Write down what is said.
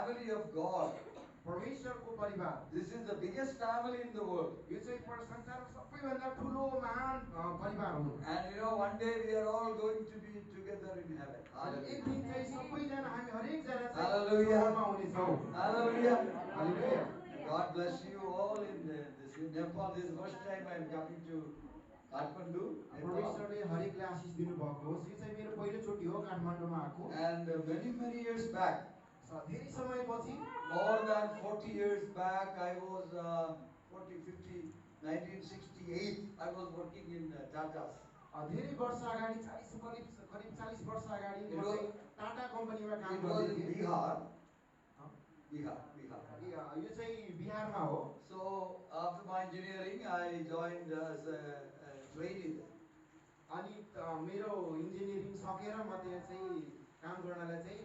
family of God. परमेश्वरको परिवार This is the biggest family in the world. यो चाहिँ संसारको सबैभन्दा ठुलो महान परिवार हो And you know, one day we are all going to be together in heaven. एक Hallelujah. दिन चाहिँ सबैजना हामी हरेक जना चाहिँ Hallelujah. स्वर्गमा हुनेछौँ Hallelujah. Hallelujah God bless you all in this in Nepal. This is the first time I am coming to Kathmandu, Nepal. परमेश्वरले हरेकले आशिष दिनुभएको होस् यो चाहिँ मेरो पहिलोचोटि हो काठमाडौँमा आएको And many years back, धेरै समयपछि more than 40 years back, I was 40, 50, 1968, I was working in Tata's. धेरै वर्ष अगाडि 40 करिब 40 वर्ष अगाडि It म was- चाहिँ टाटा कम्पनीमा काम It was गर्दै in थिएँ Bihar. अँ, Bihar. यो चाहिँ बिहारमा हो So after my engineering, I joined as a trainee there. अनि मेरो इन्जिनियरिङ सकेर म त्यहाँ चाहिँ काम गर्नलाई चाहिँ